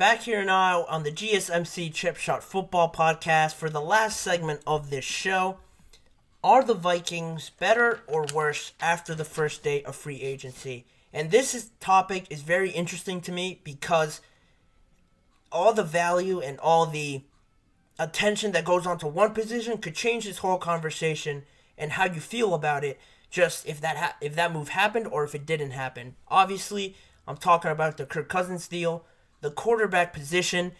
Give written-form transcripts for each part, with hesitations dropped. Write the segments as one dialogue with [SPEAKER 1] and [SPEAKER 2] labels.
[SPEAKER 1] back here now on the GSMC Chip Shot Football Podcast for the last segment of this show. Are the Vikings better or worse after the first day of free agency? And topic is very interesting to me because all the value and all the attention that goes onto one position could change this whole conversation and how you feel about it, just if that move happened or if it didn't happen. Obviously, I'm talking about the Kirk Cousins deal, the quarterback position.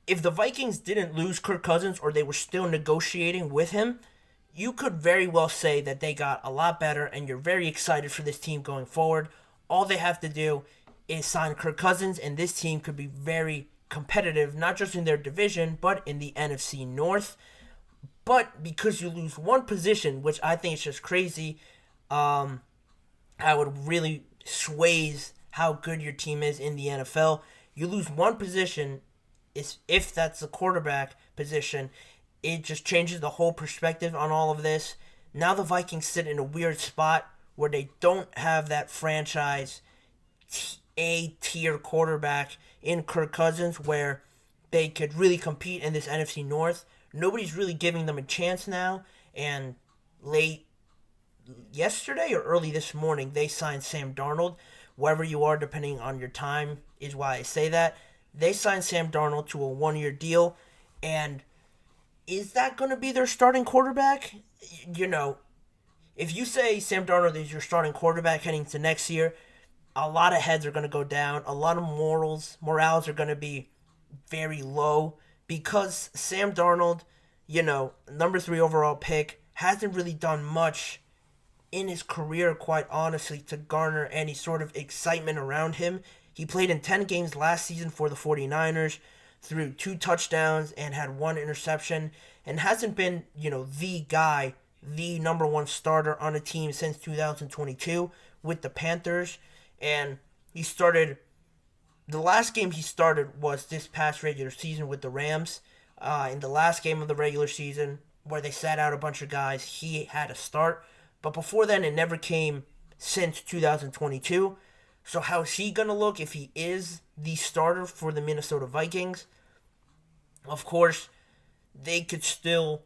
[SPEAKER 1] If the Vikings didn't lose Kirk Cousins or they were still negotiating with him, you could very well say that they got a lot better and you're very excited for this team going forward. All they have to do is sign Kirk Cousins and this team could be very competitive, not just in their division, but in the NFC North. But because you lose one position, which I think is just crazy, I would really sways how good your team is in the NFL. You lose one position, if that's the quarterback position, it just changes the whole perspective on all of this. Now the Vikings sit in a weird spot where they don't have that franchise A-tier quarterback in Kirk Cousins where they could really compete in this NFC North. Nobody's really giving them a chance now, and late yesterday or early this morning, they signed Sam Darnold. Wherever you are, depending on your time, is why I say that. They signed Sam Darnold to a one-year deal, and is that going to be their starting quarterback? You know, if you say Sam Darnold is your starting quarterback heading to next year, a lot of heads are going to go down. A lot of morals are going to be very low because Sam Darnold, number 3 overall pick, hasn't really done much in his career, quite honestly, to garner any sort of excitement around him. He played in 10 games last season for the 49ers, threw 2 touchdowns and had 1 interception, and hasn't been, the guy, the number 1 starter on a team since 2022 with the Panthers. And the last game he started was this past regular season with the Rams. In the last game of the regular season, where they sat out a bunch of guys, he had a start. But before then, it never came since 2022. So how's he going to look if he is the starter for the Minnesota Vikings? Of course, they could still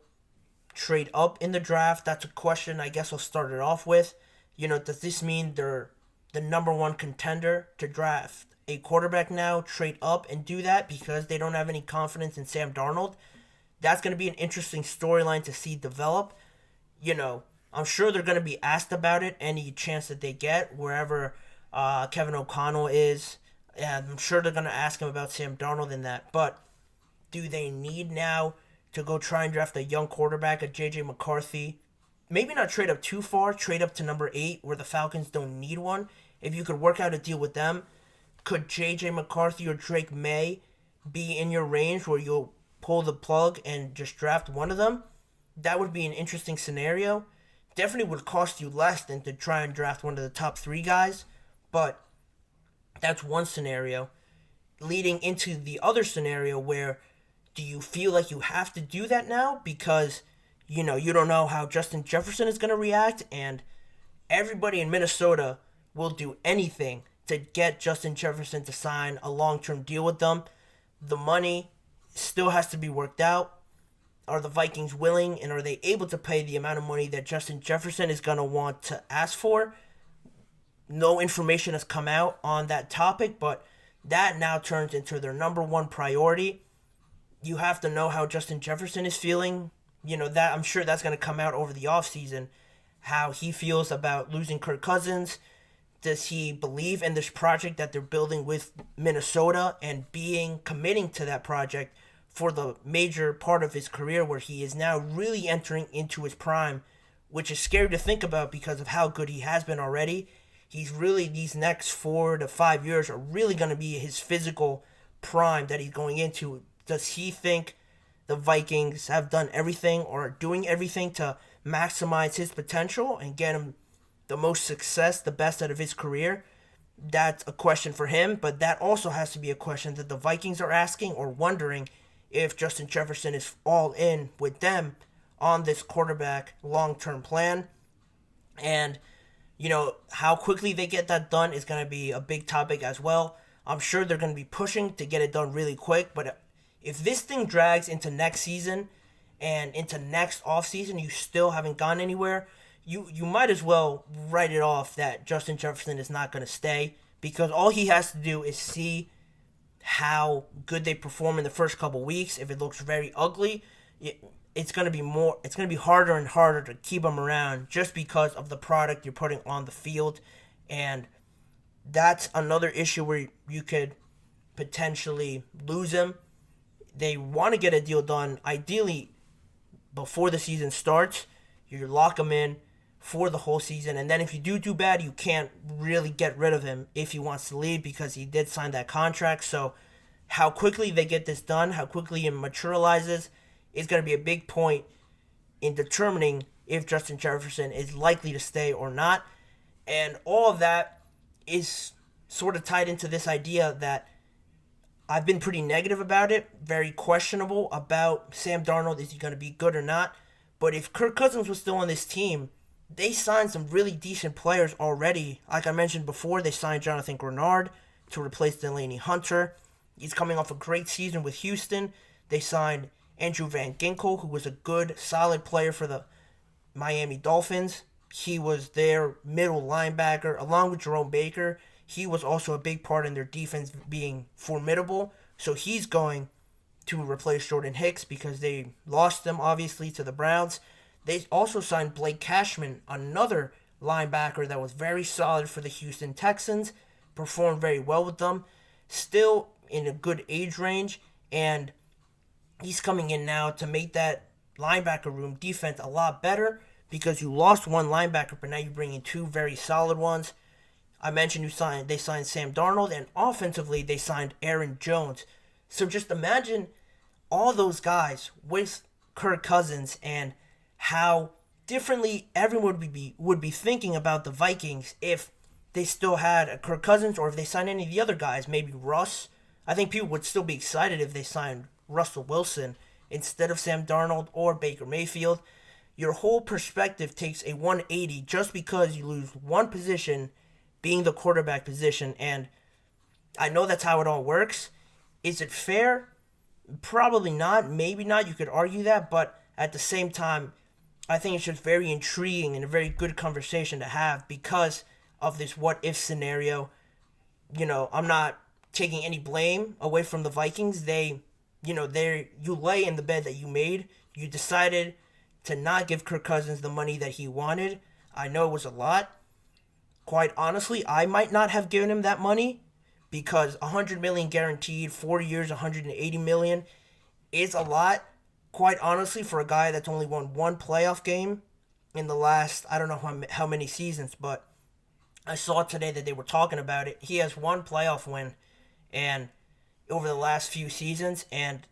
[SPEAKER 1] trade up in the draft. That's a question I guess I'll start it off with. Does this mean they're the number 1 contender to draft a quarterback now, trade up and do that because they don't have any confidence in Sam Darnold? That's going to be an interesting storyline to see develop. I'm sure they're going to be asked about it any chance that they get, wherever Kevin O'Connell is. And I'm sure they're going to ask him about Sam Darnold in that. But do they need now to go try and draft a young quarterback, a J.J. McCarthy? Maybe not trade up too far, trade up to number 8 where the Falcons don't need one. If you could work out a deal with them, could J.J. McCarthy or Drake May be in your range where you'll pull the plug and just draft one of them? That would be an interesting scenario. Definitely would cost you less than to try and draft one of the top 3 guys, but that's one scenario. Leading into the other scenario where do you feel like you have to do that now because, you don't know how Justin Jefferson is going to react, and everybody in Minnesota will do anything to get Justin Jefferson to sign a long-term deal with them. The money still has to be worked out. Are the Vikings willing and are they able to pay the amount of money that Justin Jefferson is going to want to ask for? No information has come out on that topic, but that now turns into their number 1 priority. You have to know how Justin Jefferson is feeling. That I'm sure that's going to come out over the offseason, how he feels about losing Kirk Cousins. Does he believe in this project that they're building with Minnesota and committing to that project for the major part of his career where he is now really entering into his prime, which is scary to think about because of how good he has been already. He's really, these next 4 to 5 years are really going to be his physical prime that he's going into. Does he think the Vikings have done everything or are doing everything to maximize his potential and get him the most success, the best out of his career? That's a question for him, but that also has to be a question that the Vikings are asking or wondering if Justin Jefferson is all in with them on this quarterback long-term plan. And, how quickly they get that done is going to be a big topic as well. I'm sure they're going to be pushing to get it done really quick. But if this thing drags into next season and into next offseason, you still haven't gone anywhere, you might as well write it off that Justin Jefferson is not going to stay, because all he has to do is see how good they perform in the first couple weeks. If it looks very ugly, it's going to be harder and harder to keep him around just because of the product you're putting on the field. And that's another issue where you could potentially lose him. They want to get a deal done ideally before the season starts. You lock him in for the whole season, and then if you do bad, you can't really get rid of him if he wants to leave, because he did sign that contract. So how quickly they get this done, how quickly it materializes, is going to be a big point in determining if Justin Jefferson is likely to stay or not. And all of that is sort of tied into this idea that I've been pretty negative about it, very questionable about Sam Darnold. Is he going to be good or not? But if Kirk Cousins was still on this team, they signed some really decent players already. Like I mentioned before, they signed Jonathan Grenard to replace Delaney Hunter. He's coming off a great season with Houston. They signed Andrew Van Ginkel, who was a good, solid player for the Miami Dolphins. He was their middle linebacker, along with Jerome Baker. He was also a big part in their defense being formidable. So he's going to replace Jordan Hicks because they lost them, obviously, to the Browns. They also signed Blake Cashman, another linebacker that was very solid for the Houston Texans, performed very well with them, still in a good age range, and he's coming in now to make that linebacker room defense a lot better, because you lost one linebacker, but now you bring in two very solid ones. I mentioned they signed Sam Darnold, and offensively they signed Aaron Jones. So just imagine all those guys with Kirk Cousins and how differently everyone would be thinking about the Vikings if they still had a Kirk Cousins, or if they signed any of the other guys, maybe Russ. I think people would still be excited if they signed Russell Wilson instead of Sam Darnold or Baker Mayfield. Your whole perspective takes a 180 just because you lose one position, being the quarterback position. And I know that's how it all works. Is it fair? Probably not. Maybe not. You could argue that. But at the same time, I think it's just very intriguing and a very good conversation to have because of this what-if scenario. I'm not taking any blame away from the Vikings. You lay in the bed that you made. You decided to not give Kirk Cousins the money that he wanted. I know it was a lot. Quite honestly, I might not have given him that money, because $100 million guaranteed, 4 years, $180 million is a lot. Quite honestly, for a guy that's only won one playoff game in the last, I don't know how many seasons, but I saw today that they were talking about it. He has one playoff win and over the last few seasons, and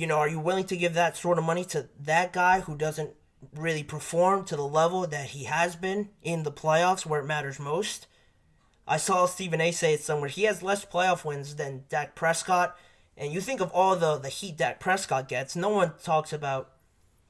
[SPEAKER 1] are you willing to give that sort of money to that guy who doesn't really perform to the level that he has been in the playoffs where it matters most? I saw Stephen A. say it somewhere. He has less playoff wins than Dak Prescott. And you think of all the heat Dak Prescott gets, no one talks about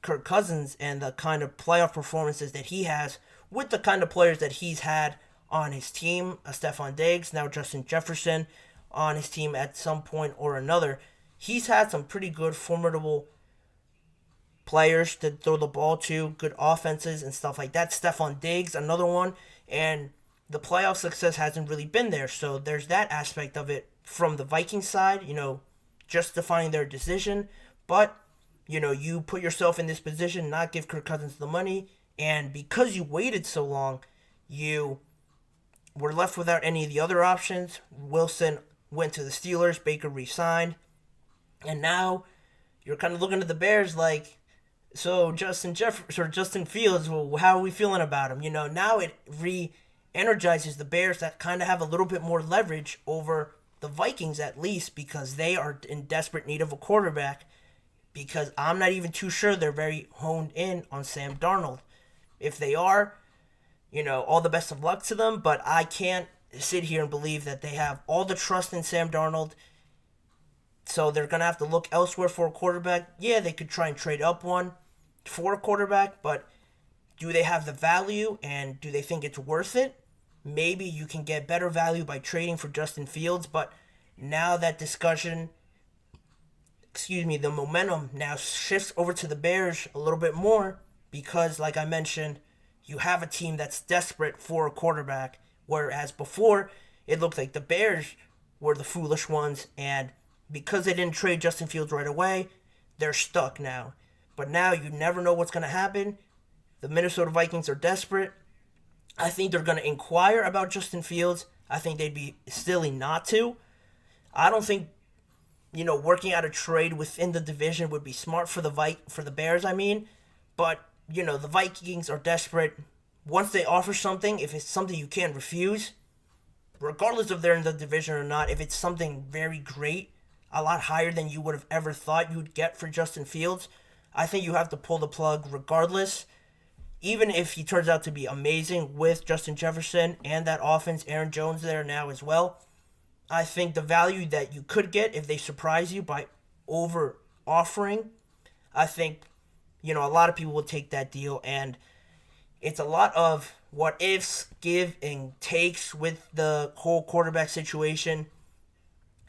[SPEAKER 1] Kirk Cousins and the kind of playoff performances that he has with the kind of players that he's had on his team. Stephon Diggs, now Justin Jefferson on his team at some point or another. He's had some pretty good, formidable players to throw the ball to, good offenses and stuff like that. Stephon Diggs, another one. And the playoff success hasn't really been there. So there's that aspect of it from the Vikings side, justifying their decision. But, you put yourself in this position, not give Kirk Cousins the money. And because you waited so long, you were left without any of the other options. Wilson went to the Steelers. Baker re-signed. And now you're kind of looking at the Bears like, so Justin Fields, well, how are we feeling about him? Now it re-energizes the Bears that kind of have a little bit more leverage over the Vikings, at least, because they are in desperate need of a quarterback, because I'm not even too sure they're very honed in on Sam Darnold. If they are, all the best of luck to them, but I can't sit here and believe that they have all the trust in Sam Darnold, so they're going to have to look elsewhere for a quarterback. Yeah, they could try and trade up one for a quarterback, but do they have the value, and do they think it's worth it? Maybe you can get better value by trading for Justin Fields, but now that the momentum now shifts over to the Bears a little bit more because, like I mentioned, you have a team that's desperate for a quarterback, whereas before it looked like the Bears were the foolish ones, and because they didn't trade Justin Fields right away, they're stuck now. But now you never know what's going to happen. The Minnesota Vikings are desperate. I think they're going to inquire about Justin Fields. I think they'd be silly not to. I don't think, working out a trade within the division would be smart for the Bears, But, the Vikings are desperate. Once they offer something, if it's something you can't refuse, regardless if they're in the division or not, if it's something very great, a lot higher than you would have ever thought you'd get for Justin Fields, I think you have to pull the plug regardless. Even if he turns out to be amazing with Justin Jefferson and that offense, Aaron Jones there now as well, I think the value that you could get if they surprise you by over offering, I think, a lot of people will take that deal. And it's a lot of what ifs, give and takes with the whole quarterback situation.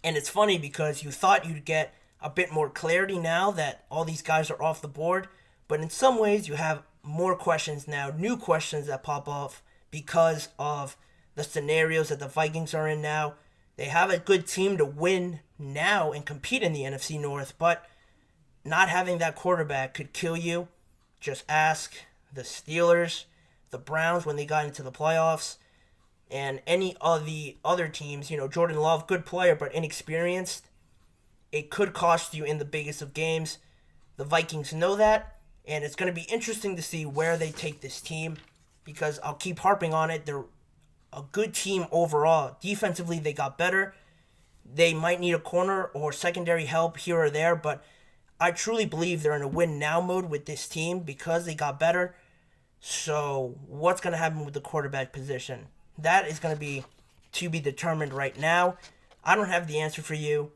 [SPEAKER 1] And it's funny because you thought you'd get a bit more clarity now that all these guys are off the board. But in some ways, you have more questions now, new questions that pop off because of the scenarios that the Vikings are in now. They have a good team to win now and compete in the NFC North, but not having that quarterback could kill you. Just ask the Steelers, the Browns when they got into the playoffs, and any of the other teams. Jordan Love, good player, but inexperienced. It could cost you in the biggest of games. The Vikings know that, and it's going to be interesting to see where they take this team because I'll keep harping on it. They're a good team overall. Defensively, they got better. They might need a corner or secondary help here or there, but I truly believe they're in a win-now mode with this team because they got better. So what's going to happen with the quarterback position? That is going to be determined right now. I don't have the answer for you,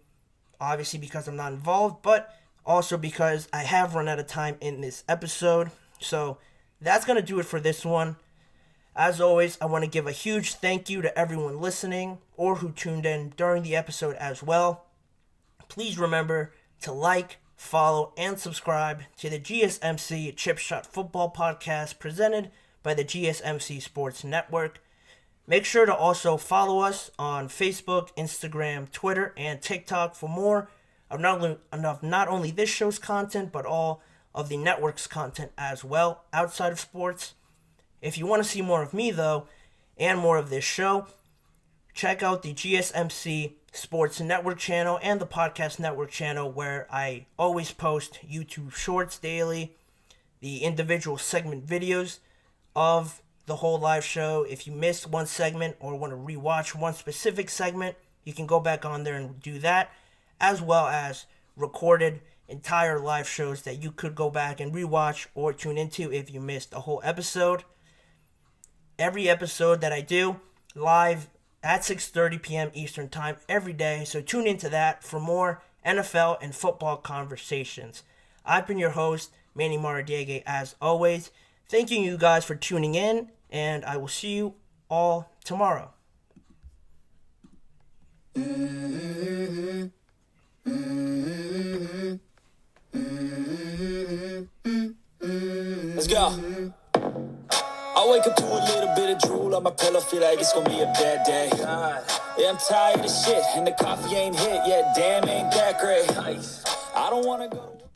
[SPEAKER 1] obviously because I'm not involved, but also because I have run out of time in this episode. So that's going to do it for this one. As always, I want to give a huge thank you to everyone listening or who tuned in during the episode as well. Please remember to like, follow, and subscribe to the GSMC Chip Shot Football Podcast presented by the GSMC Sports Network. Make sure to also follow us on Facebook, Instagram, Twitter, and TikTok for more of not only this show's content, but all of the network's content as well outside of sports. If you want to see more of me, though, and more of this show, check out the GSMC Sports Network channel and the Podcast Network channel where I always post YouTube Shorts daily, the individual segment videos of the whole live show. If you missed one segment or want to rewatch one specific segment, you can go back on there and do that, as well as recorded entire live shows that you could go back and rewatch or tune into if you missed a whole episode. Every episode that I do live at 6:30 p.m. Eastern Time every day, so tune into that for more NFL and football conversations. I've been your host, Manny Maradiaga, as always. Thanking you guys for tuning in, and I will see you all tomorrow.
[SPEAKER 2] Let's go. I wake up to a little bit of drool on my pillow, feel like it's gonna be a bad day. Yeah, I'm tired of shit, and the coffee ain't hit yet, damn, ain't that great. I don't wanna go to